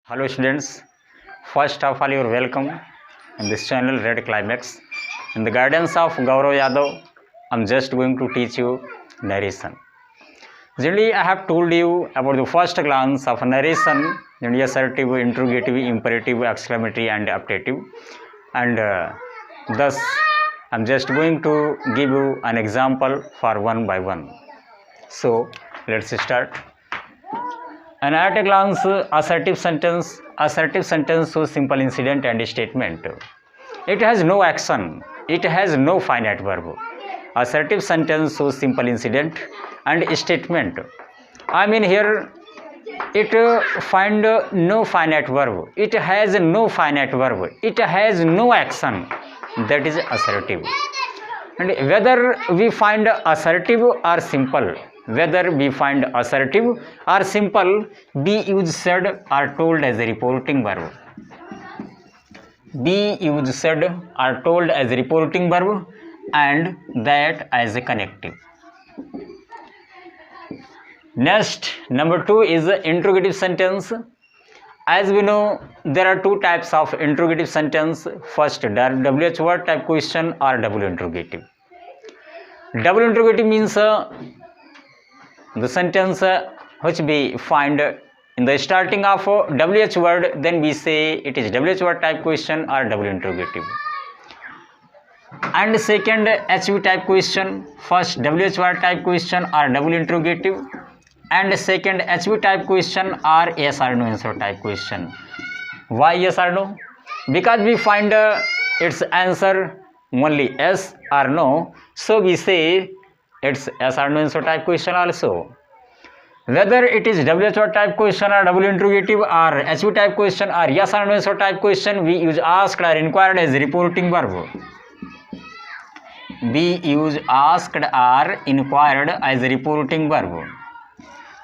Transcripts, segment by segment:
Hello students, first of all you are welcome in this channel Red Climax. In the guidance of Gaurav Yadav, I am just going to teach you narration. Generally I have told you about the first glance of narration, generally assertive, interrogative, imperative, exclamatory and appellative, and thus I am just going to give you an example for one by one. So let's start. And at a glance, assertive sentence shows simple incident and statement. It has no action. It has no finite verb. Assertive sentence shows simple incident and statement. I mean here, it find no finite verb. It has no finite verb. It has no action. That is assertive. And whether we find assertive or simple, whether we find assertive or simple, be used, said are told as a reporting verb. Be used, said are told as a reporting verb and that as a connective. Next, number 2 is interrogative sentence. As we know, there are two types of interrogative sentence. First, WH word type question or double interrogative. Double interrogative means the sentence which we find in the starting of WH word, then we say it is WH word type question or double interrogative. And second, HV type question. First WH word type question or double interrogative, and second HV type question or yes or no answer type question. Why yes or no? Because we find its answer only yes or no, so we say it's yes or no answer type question also. Whether it is WH word type question or double interrogative or HV type question or yes or no answer type question, we use asked or inquired as a reporting verb. We use asked or inquired as a reporting verb.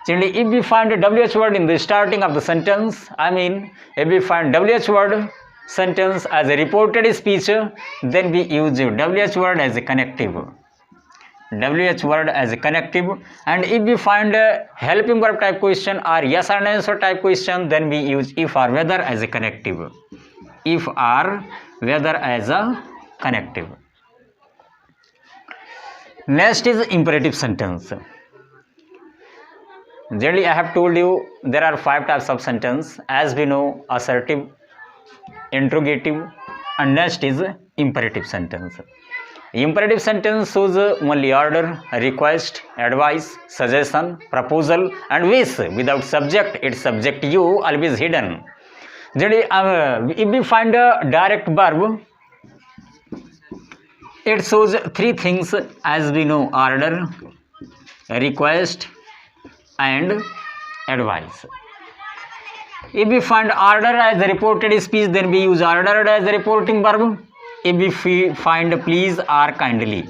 Generally, if we find a WH word in the starting of the sentence, I mean if we find WH word sentence as a reported speech, then we use WH word as a connective. WH word as a connective. And if we find a helping verb type question or yes or no answer type question, then we use if or whether as a connective. If or whether as a connective. Next is imperative sentence. Generally, I have told you there are 5 types of sentence. As we know, assertive, interrogative, and next is imperative sentence. Imperative sentence shows only order, request, advice, suggestion, proposal, and wish. Without subject, its subject you always hidden. Generally, if we find a direct verb, it shows 3 things. As we know, order, request, and advice. If we find order as a reported speech, then we use ordered as a reporting verb. If we find please or kindly,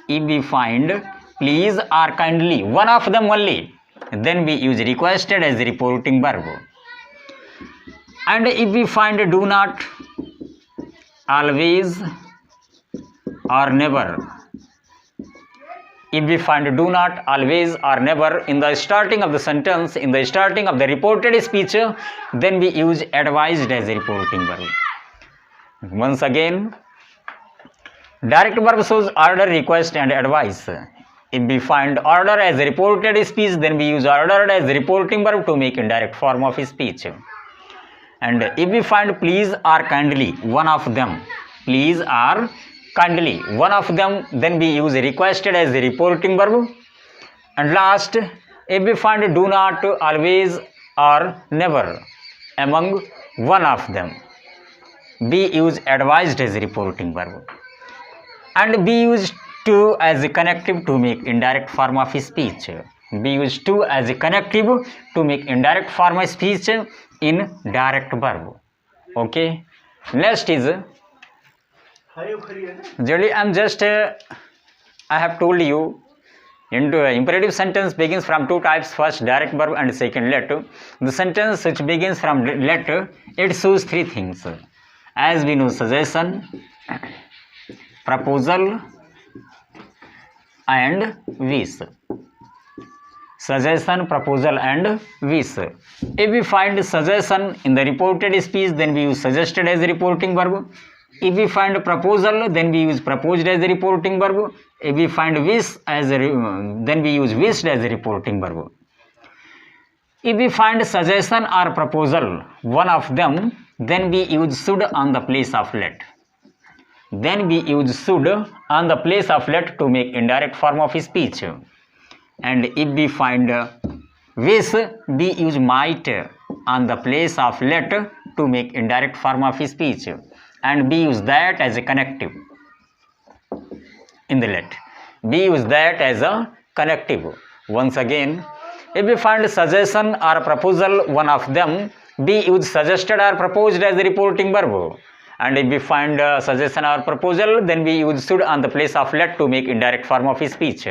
if we find please or kindly, one of them only, then we use requested as a reporting verb. And if we find do not, always, or never, if we find do not, always, or never in the starting of the sentence, in the starting of the reported speech, then we use advised as a reporting verb. Once again, direct verb shows order, request, and advice. If we find order as a reported speech, then we use ordered as a reporting verb to make indirect form of speech. And if we find please or kindly, one of them, please or kindly, one of them, then we use requested as a reporting verb. And last, if we find do not, always, or never among one of them, we use advised as a reporting verb. And we use to as a connective to make indirect form of speech. We use to as a connective to make indirect form of speech in direct verb. Okay. Next is, generally I am just I have told you imperative sentence begins from 2 types. First direct verb and second let. The sentence which begins from let, it shows 3 things. As we know, suggestion, proposal, and wish. suggestion, proposal and wish. If we find suggestion in the reported speech, then we use suggested as a reporting verb. If we find proposal, then we use proposed as a reporting verb. If we find wish then we use wished as a reporting verb. If we find suggestion or proposal, one of them, then we use should on the place of let. Then we use should on the place of let to make indirect form of speech. And if we find wish, we use might on the place of let to make indirect form of speech. And we use that as a connective in the let. We use that as a connective. Once again, if we find suggestion or proposal, one of them, we use suggested or proposed as a reporting verb. And if we find suggestion or proposal, then we use should on the place of let to make indirect form of speech.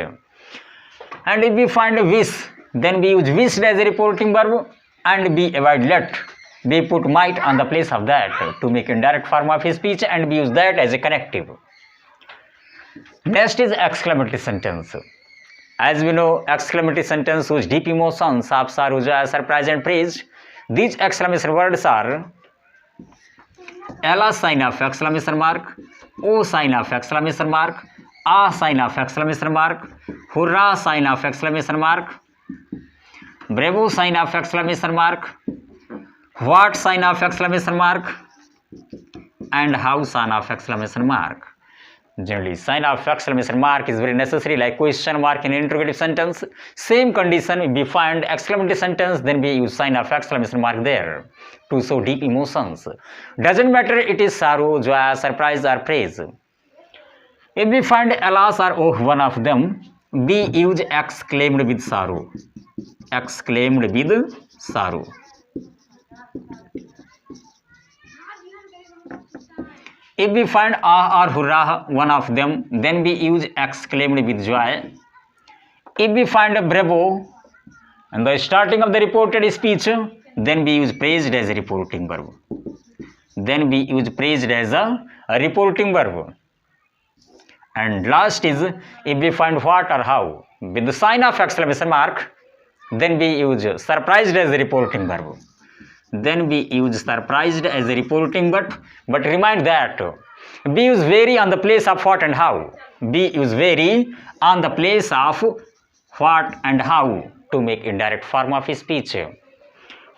And if we find wish, then we use wished as a reporting verb, and we avoid let. We put might on the place of that to make indirect form of speech, and we use that as a connective. Next is exclamatory sentence. As we know, exclamatory sentence shows deep emotions of sorrow, joy, surprise and praise. These exclamation words are Ella sign of exclamation mark, O sign of exclamation mark, A sign of exclamation mark, Hurrah sign of exclamation mark, Bravo sign of exclamation mark, What sign of exclamation mark, and How sign of exclamation mark. Generally, sign of exclamation mark is very necessary, like question mark in interrogative sentence. Same condition, if we find exclamatory sentence, then we use sign of exclamation mark there to show deep emotions. Doesn't matter it is sorrow, joy, surprise or praise. If we find alas or oh, one of them, we use exclaimed with sorrow. Exclaimed with sorrow. If we find ah or hurrah, one of them, then we use exclaimed with joy. If we find a bravo and the starting of the reported speech, then we use praised as a reporting verb. Then we use praised as a reporting verb. And last is, if we find what or how with the sign of exclamation mark, then we use surprised as a reporting verb. Then we use surprised as a reporting verb, but remind that we use very on the place of what and how. We use very on the place of what and how to make indirect form of speech.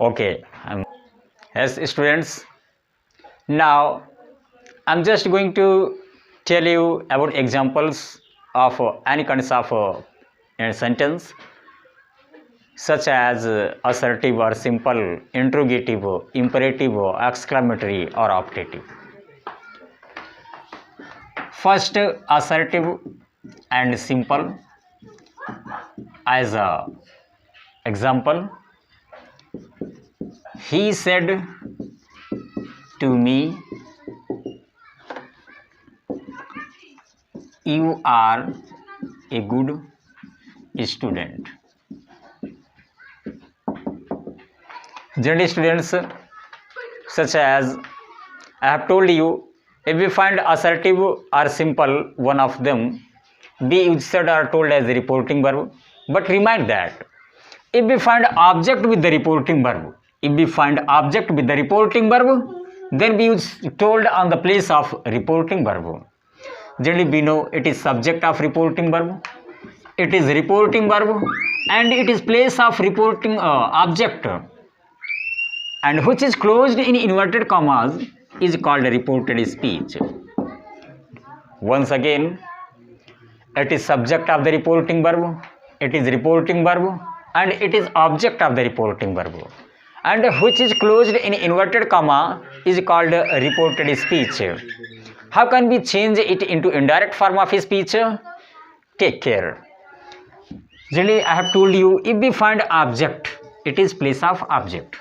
Okay, yes students, now I'm just going to tell you about examples of any kinds of sentence, such as assertive or simple, interrogative, imperative, exclamatory or optative. First, assertive and simple. As a example, he said to me, you are a good student. Generally, students, such as I have told you, if we find assertive or simple, one of them, we use said or told as a reporting verb. But remind that if we find object with the reporting verb, then we use told on the place of reporting verb. Generally, we know it is subject of reporting verb, it is reporting verb, and it is place of reporting object, and which is closed in inverted commas is called reported speech. Once again, it is subject of the reporting verb, it is reporting verb, and it is object of the reporting verb, and which is closed in inverted comma is called reported speech. How can we change it into indirect form of speech? Take care. Generally, I have told you, if we find object, it is place of object.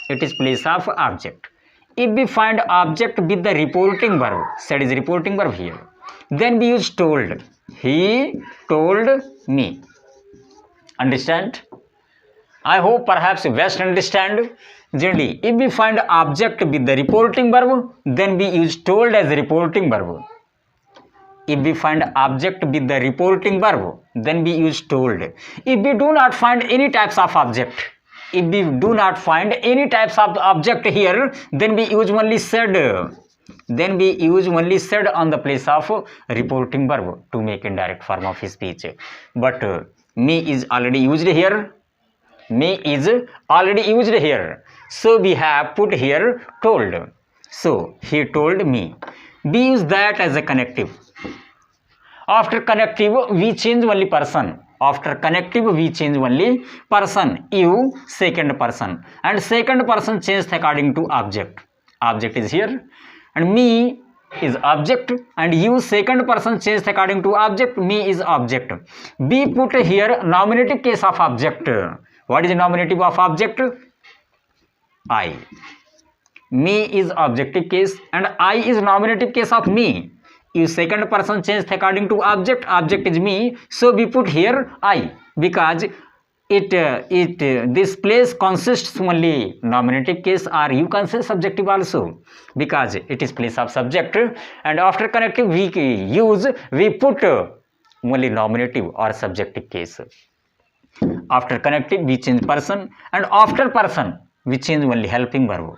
It is place of object. If we find object with the reporting verb, said is reporting verb here, then we use told. He told me. Understand? I hope perhaps you best understand. Generally, if we find object with the reporting verb, then we use told as a reporting verb. If we find object with the reporting verb, then we use told. If we do not find any types of object, if we do not find any types of object here, then we use only said. Then we use only said on the place of reporting verb to make indirect form of speech. But me is already used here. Me is already used here. So we have put here told. So he told me. We use that as a connective. After connective, we change only person. After connective, we change only person. You, second person. And second person changed according to object. Object is here. And me is object. And you, second person changed according to object. Me is object. We put here nominative case of object. What is nominative of object? I. Me is objective case and I is nominative case of me. If second person changed according to object, object is me, so we put here I, because this place consists only nominative case, or you can say subjective also, because it is place of subject. And after connective we put only nominative or subjective case. After connective we change person, and after person we change only helping verb.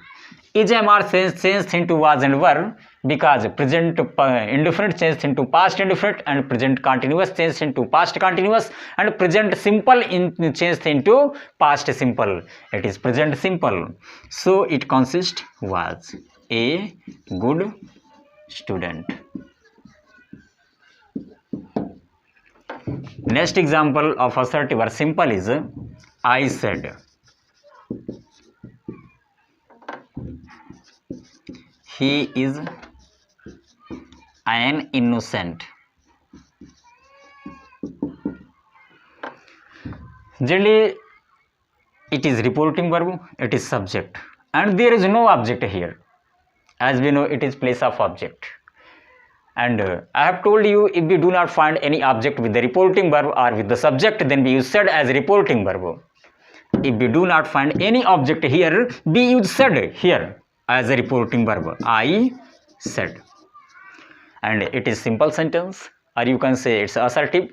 Is are changed into was and were, because present indefinite changed into past indefinite, and present continuous changed into past continuous, and present simple changed into past simple. It is present simple. So it consists was a good student. Next example of assertive or simple is I said. He is an innocent. Generally, it is reporting verb, it is subject, and there is no object here. As we know, it is place of object. And I have told you, if we do not find any object with the reporting verb or with the subject, then we use said as reporting verb. If we do not find any object here, we use said here as a reporting verb. I said. And it is simple sentence, or you can say it's assertive.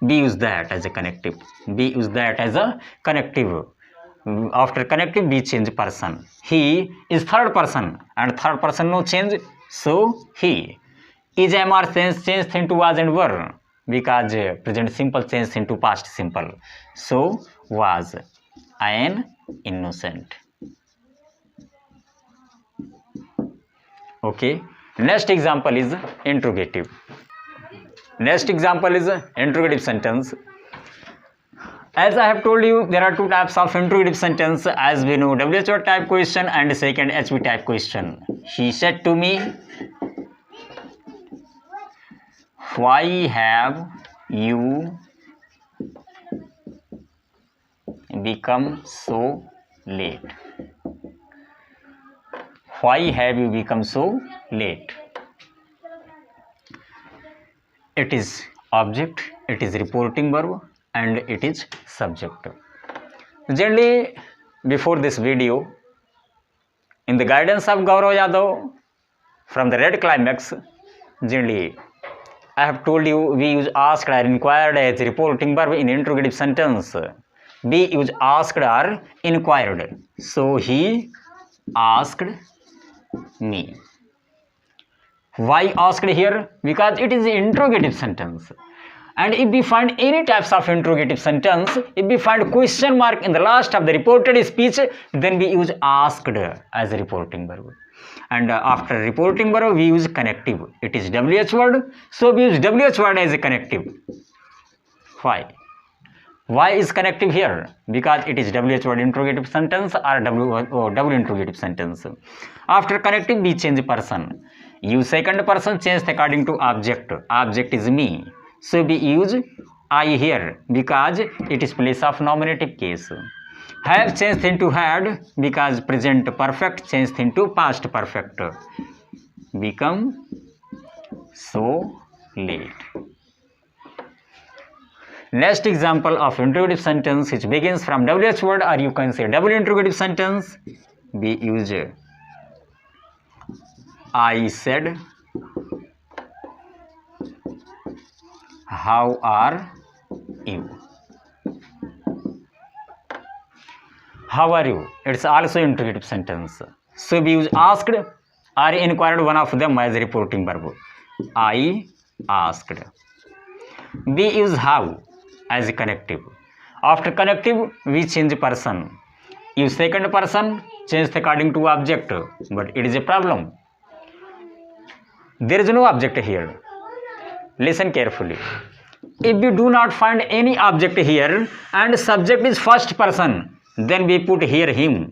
We use that as a connective. We use that as a connective. After connective we change person. He is third person, and third person no change, so he. Is are changed into was and were, because present simple changed into past simple, so was an innocent. Okay, next example is interrogative. Next example is interrogative sentence. As I have told you, there are two types of interrogative sentence, as we know, WHO type question and second HB type question. He said to me, why have you become so late? Why have you become so late? It is object, it is reporting verb, and it is subject. Generally, before this video, in the guidance of Gaurav Yadav from the Red Climax, generally I have told you we use asked or inquired as reporting verb in interrogative sentence. We use asked or inquired. So he asked me. Why asked here? Because it is an interrogative sentence. And if we find any types of interrogative sentence, if we find question mark in the last of the reported speech, then we use asked as a reporting verb. And after reporting verb, we use connective. It is WH word, so we use WH word as a connective. Why? Why is connective here? Because it is WH word interrogative sentence or W interrogative sentence. After connective, we change person. You second person changed according to object. Object is me. So we use I here because it is place of nominative case. Have changed into had because present perfect changed into past perfect. Become so late. Next example of interrogative sentence which begins from WH word, or you can say double interrogative sentence. We use I said How are you? How are you? It's also interrogative sentence. So we use asked or inquired, one of them as reporting verb. I asked. We use how as a connective. After connective, we change person. Use second person, changed according to object, but it is a problem. There is no object here. Listen carefully. If we do not find any object here and subject is first person, then we put here him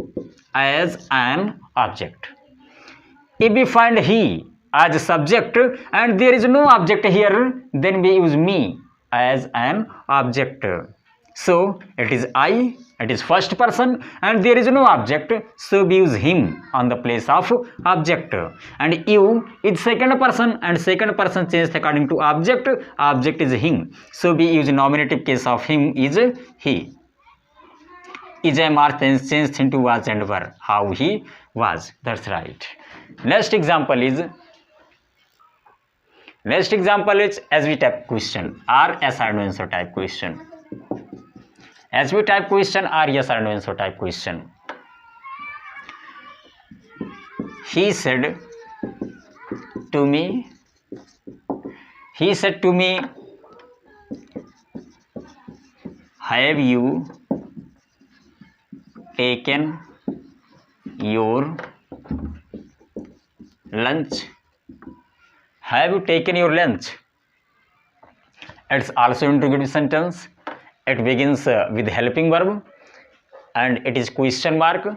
as an object. If we find he as a subject and there is no object here, then we use me as an object. So it is I, it is first person and there is no object, so we use him on the place of object. And you is second person and second person changed according to object, object is him, so we use nominative case of him is he. Is a are changed into was and were, how he was. That's right. Next example is as we type question or yes or no answer type question. As we type question or yes or no answer type question. He said to me, have you taken your lunch? Have you taken your lunch? It's also interrogative sentence. It begins with helping verb and it is question mark.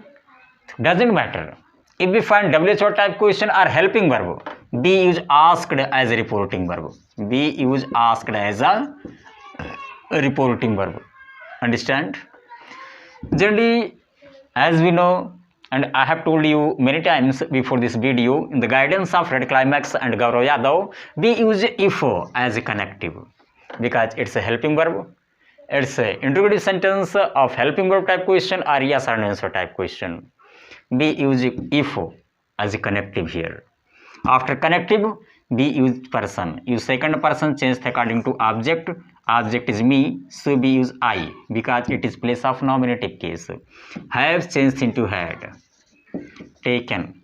Doesn't matter. If we find WHO type question or helping verb, we use asked as a reporting verb. We use asked as a reporting verb. Understand? Generally, as we know, and I have told you many times before this video, in the guidance of Red Climax and Gaurav Yadav, we use if as a connective because it's a helping verb. It's an interrogative sentence of helping verb type question or yes or no answer type question. We use if as a connective here. After connective, we use person. Use second person changed according to object. Object is me, so we use I because it is place of nominative case. Have changed into had. Taken.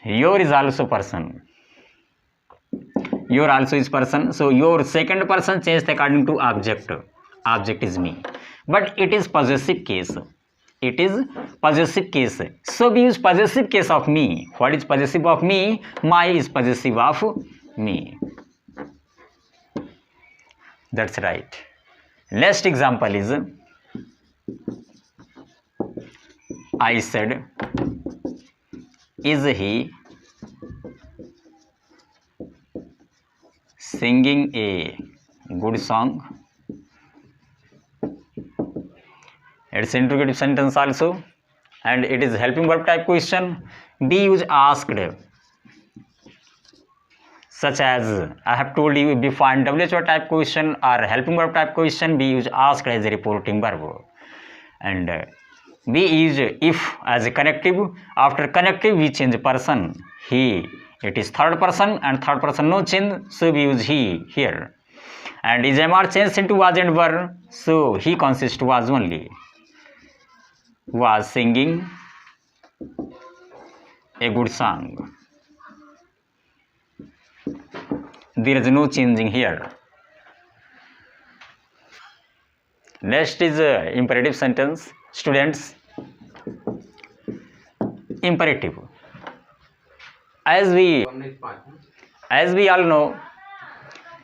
Your is also person. Your also is person, so your second person changed according to object. Object is me, but it is possessive case. It is possessive case, so we use possessive case of me. What is possessive of me? My is possessive of me. That's right. Next example is I said, is he singing a good song? It's interrogative sentence also and it is helping verb type question. We use asked, such as I have told you, if we find WHO type question or helping verb type question, we use asked as a reporting verb. And we use if as a connective. After connective, we change person. He, it is third person and third person no change, so we use he here. And is MR changed into was and were, so he consists was only. Was singing a good song. There is no changing here. Next is imperative sentence. Students, imperative. As we all know,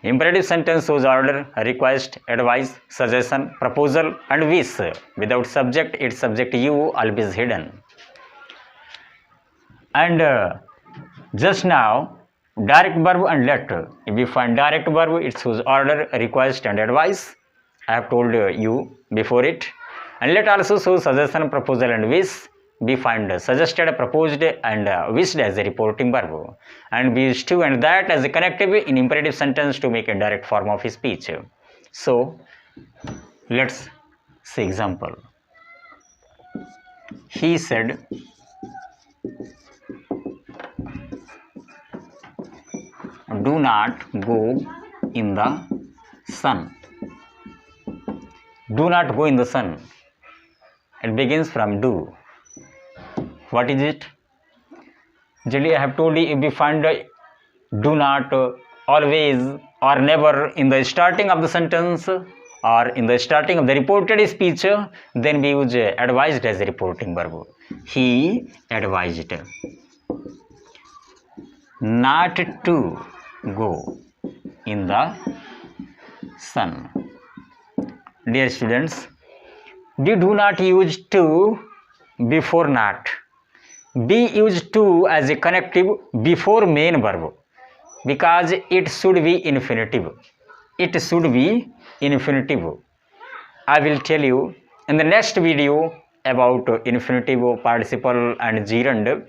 imperative sentence shows order, request, advice, suggestion, proposal and wish. Without subject, its subject you always hidden. And just now, direct verb and let. If we find direct verb, it shows order, request and advice. I have told you before it. And let also shows suggestion, proposal and wish. We find suggested, proposed and wished as a reporting verb. And we use to and that as a connective in imperative sentence to make a direct form of speech. So, let's see example. He said, do not go in the sun. Do not go in the sun. It begins from do. What is it? Generally, I have told you, if we find do not always or never in the starting of the sentence or in the starting of the reported speech, then we use advised as a reporting verb. He advised not to go in the sun. Dear students, we do not use to before not. We use to as a connective before main verb because it should be infinitive. It should be infinitive. I will tell you in the next video about infinitive, participle and gerund.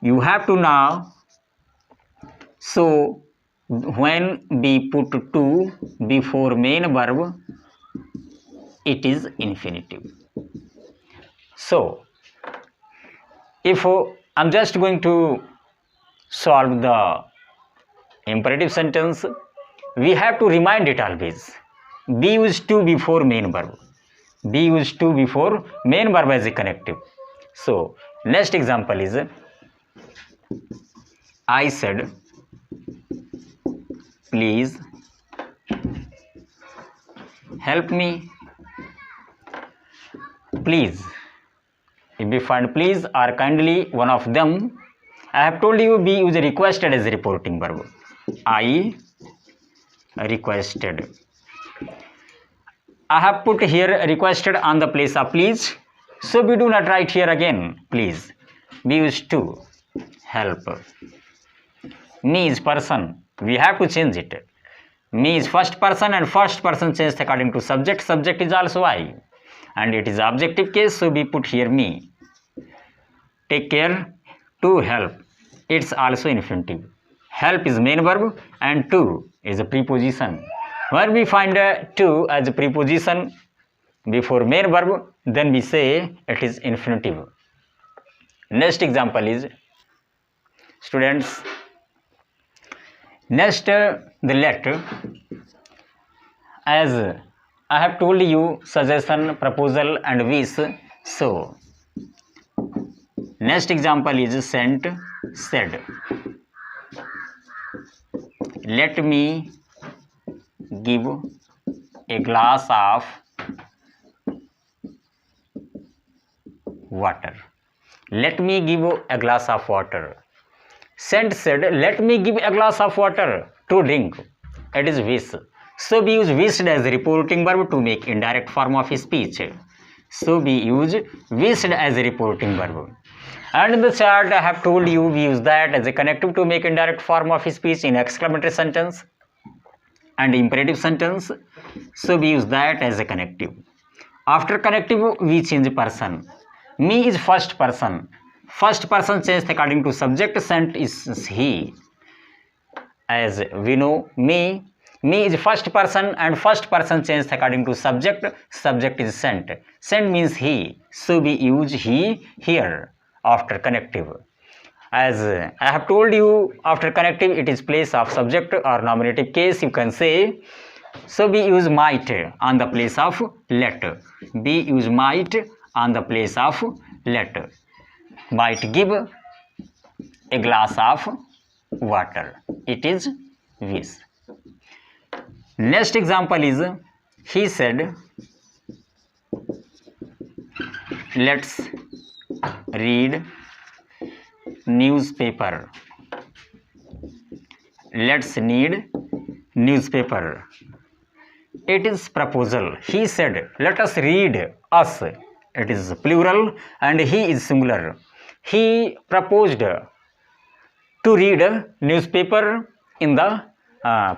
You have to know. So when we put to before main verb, it is infinitive. So if I'm just going to solve the imperative sentence, we have to remind it always. Be used to before main verb. Be used to before main verb as a connective. So next example is, I said, please help me. Please. If we find please or kindly, one of them, I have told you we use requested as a reporting verb. I requested. I have put here requested on the place of please. So we do not write here again please. We use to. Help. Me is person. We have to change it. Me is first person and first person changed according to subject. Subject is also I. And it is objective case, so we put here me. Take care, to help. It's also infinitive. Help is main verb and to is a preposition. When we find to as a preposition before main verb, then we say it is infinitive. Next example is, students, next the let. As I have told you suggestion, proposal and wish. So next example is sent, said. Let me give a glass of water. Let me give a glass of water. Sent said, let me give a glass of water to drink. It is wish. So we use wished as a reporting verb to make indirect form of speech. So we use wished as a reporting verb. And in the chart I have told you we use that as a connective to make indirect form of speech in exclamatory sentence and imperative sentence. So we use that as a connective. After connective we change person. Me is first person. First person changed according to subject. Sent is he. As we know, me is first person and first person changed according to subject. Subject is sent. Sent means he. So we use he here after connective. As I have told you, after connective it is place of subject or nominative case, you can say. So we use might on the place of let. We use might on the place of let. Might give a glass of water. It is wish. Next example is, he said, let's read newspaper. Let's read newspaper. It is proposal. He said, let us read. Us. It is plural and he is singular. He proposed to read newspaper in the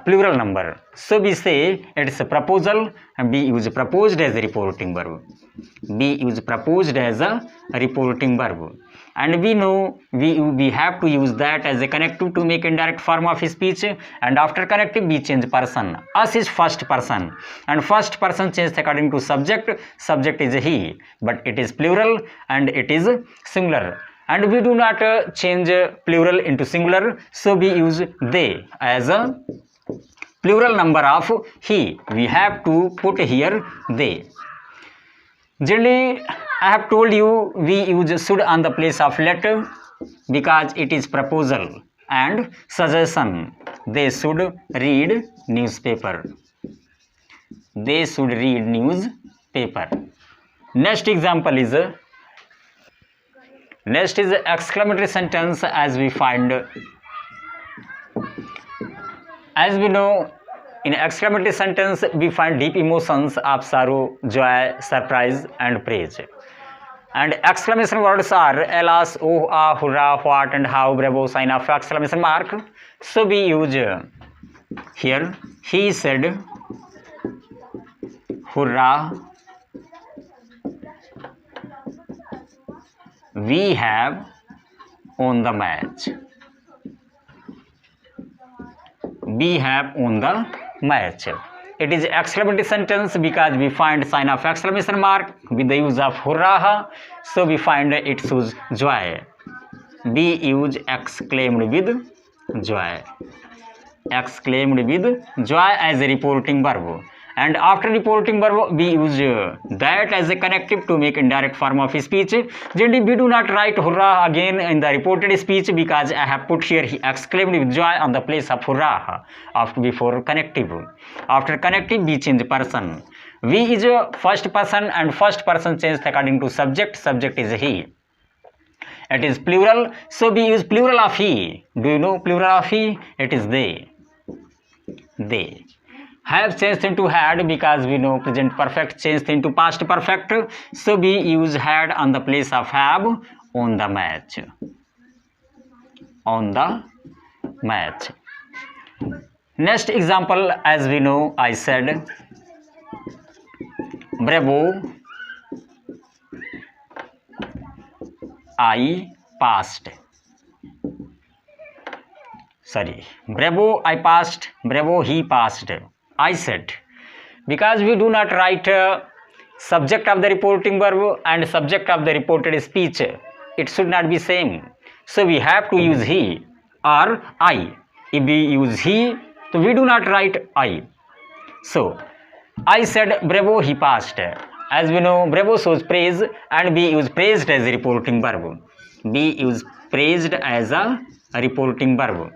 plural number. So we say it is a proposal and we use proposed as a reporting verb. We use proposed as a reporting verb. And we know we have to use that as a connective to make indirect form of speech, and after connective we change person. Us is first person and first person changed according to subject. Subject is he, but it is plural and it is singular. And we do not change plural into singular, so we use they as a Plural number of he. We have to put here they. Generally, I have told you we use should on the place of let because it is proposal and suggestion. They should read newspaper. They should read newspaper. Next example is exclamatory sentence. As we know, in exclamatory sentence we find deep emotions of sorrow, joy, surprise and praise. And exclamation words are alas, oh, ah, hurrah, what and how, bravo, sign of exclamation mark. So we use here he said, hurrah, we have won the match. We have won the match. It is exclamatory sentence because we find sign of exclamation mark with the use of hurrah. So we find it shows joy. We use exclaimed with joy. Exclaimed with joy as a reporting verb. And after reporting verb, we use that as a connective to make indirect form of speech. Generally, we do not write hurrah again in the reported speech because I have put here he exclaimed with joy on the place of hurrah before connective. After connective, we change person. We is first person and first person changed according to subject. Subject is he. It is plural, so we use plural of he. Do you know plural of he? It is they. They. Have changed into had because we know present perfect changed into past perfect. So we use had on the place of have on the match. On the match. Next example, as we know, I said bravo, I passed. Sorry, bravo, I passed, bravo, he passed. I said, because we do not write subject of the reporting verb and subject of the reported speech, it should not be same. So we have to use he or I. If we use he, so we do not write I. So I said bravo, he passed. As we know, bravo shows praise and we use praised as a reporting verb. We use praised as a reporting verb.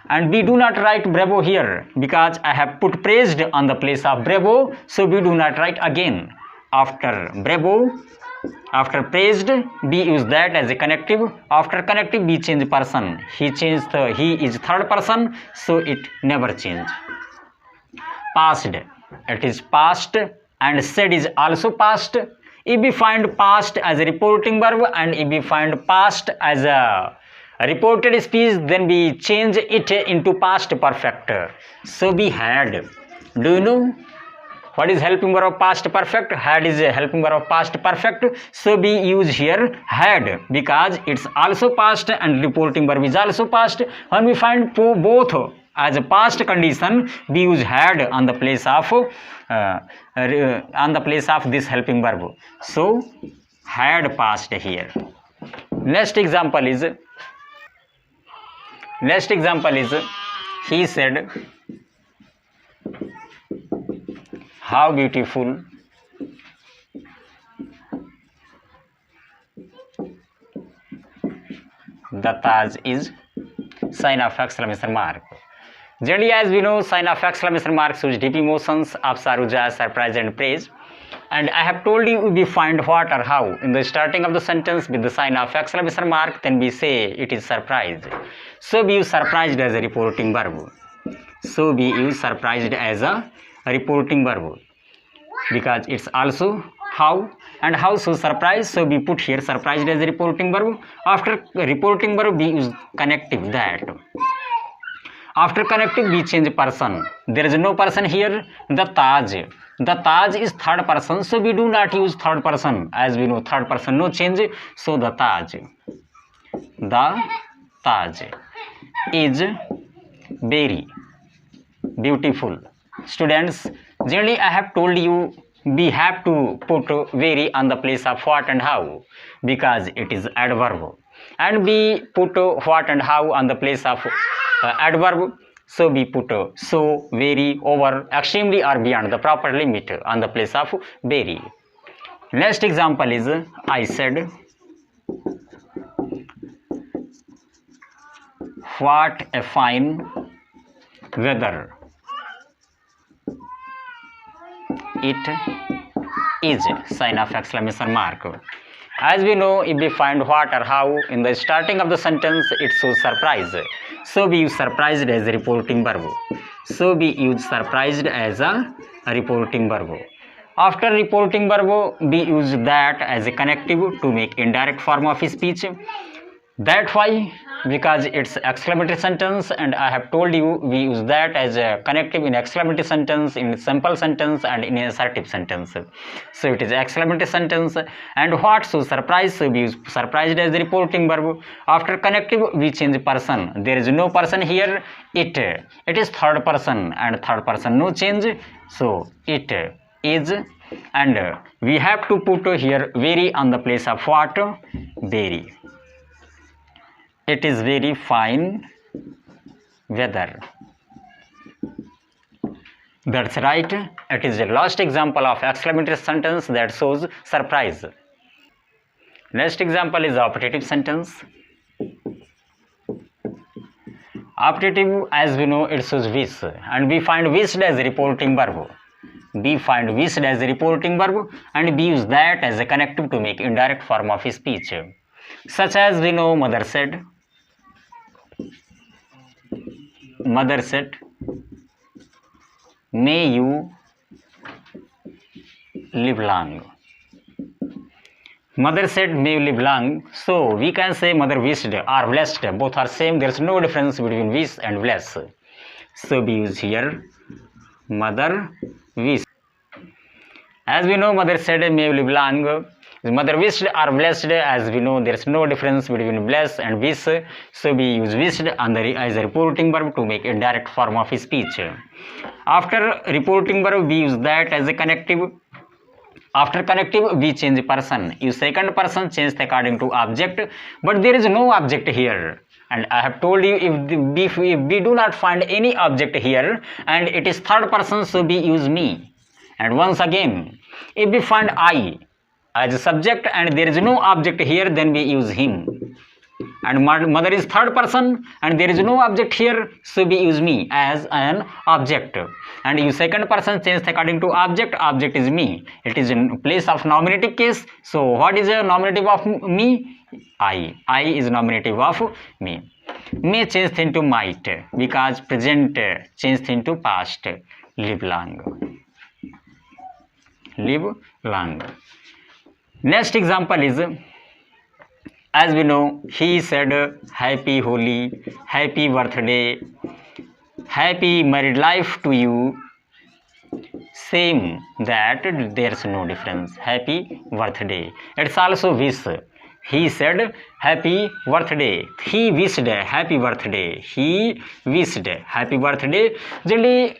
And we do not write bravo here because I have put praised on the place of bravo, so we do not write again. After bravo, after praised, we use that as a connective. After connective, we change person. He is third person, so it never change. Passed, it is past, and said is also past. If we find past as a reporting verb and if we find past as a reported speech, then we change it into past perfect. So we had. Do you know what is helping verb of past perfect? Had is a helping verb of past perfect. So we use here had because it's also past and reporting verb is also past. When we find both as a past condition, we use had on the place of this helping verb. So had passed here. Next example is he said, how beautiful the Taj is, sign of exclamation mark. Generally, as we know, sign of exclamation mark shows deep emotions of sorrow, joy, surprise and praise. And I have told you we find what or how in the starting of the sentence with the sign of exclamation mark, then we say it is surprise. So we use surprised as a reporting verb. So we use surprised as a reporting verb because it's also how, and how so surprise. So we put here surprised as a reporting verb. After reporting verb, we use connective that. After connective, we change person. There is no person here. The Taj. The Taj is third person, so we do not use third person. As we know, third person no change. So the Taj. The Taj is very beautiful. Students, generally I have told you we have to put very on the place of what and how because it is adverb. And we put what and how on the place of adverb. so we put so, very, over, extremely or beyond the proper limit on the place of very. Next example is I said, what a fine weather it is, sign of exclamation mark. As we know, if we find what or how in the starting of the sentence, it shows surprise. So we use surprised as a reporting verb. So we use surprised as a reporting verb. After reporting verb, we use that as a connective to make indirect form of speech. That's why, because it's exclamatory sentence, and I have told you we use that as a connective in exclamatory sentence, in simple sentence, and in assertive sentence. So it is exclamatory sentence. And what? So surprise, so we use surprised as the reporting verb. After connective, we change person. There is no person here. It is third person, and third person no change. So it is, and we have to put here very on the place of what? Very. It is very fine weather. That's right. It is the last example of exclamatory sentence that shows surprise. Next example is operative sentence. Operative, as we know, it shows wish, and we find wished as a reporting verb. We find wished as a reporting verb, and we use that as a connective to make indirect form of speech. Such as we know, mother said, may you live long. Mother said, may you live long. So we can say mother wished or blessed. Both are same. There is no difference between wish and bless. So we use here mother wished. As we know, mother said, may you live long. Mother wished or blessed, as we know, there is no difference between bless and wish. So we use wished as a reporting verb to make a direct form of speech. After reporting verb, we use that as a connective. After connective, we change person. Use second person changed according to object, but there is no object here. And I have told you, if we do not find any object here, and it is third person, so we use me. And once again, if we find I as a subject and there is no object here, then we use him. And mother is third person and there is no object here, so we use me as an object. And use second person changed according to object. Object is me. It is in place of nominative case. So what is a nominative of me? I. I is nominative of me. May changed into might, because present changed into past. Live long. Live long. Next example is, as we know, he said, happy Holi, happy birthday, happy married life to you. Same, that there's no difference. Happy birthday. It's also wish. He said happy birthday. He wished happy birthday. He wished happy birthday. Generally,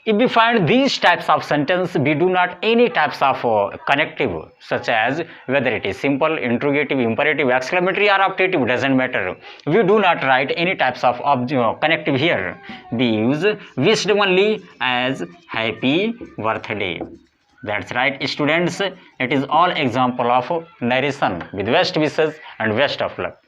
if we find these types of sentence, we do not any types of connective, such as whether it is simple, interrogative, imperative, exclamatory or optative, doesn't matter. We do not write any types of connective here. We use wished only as happy birthday. That's right, students. It is all example of narration with best wishes and best of luck.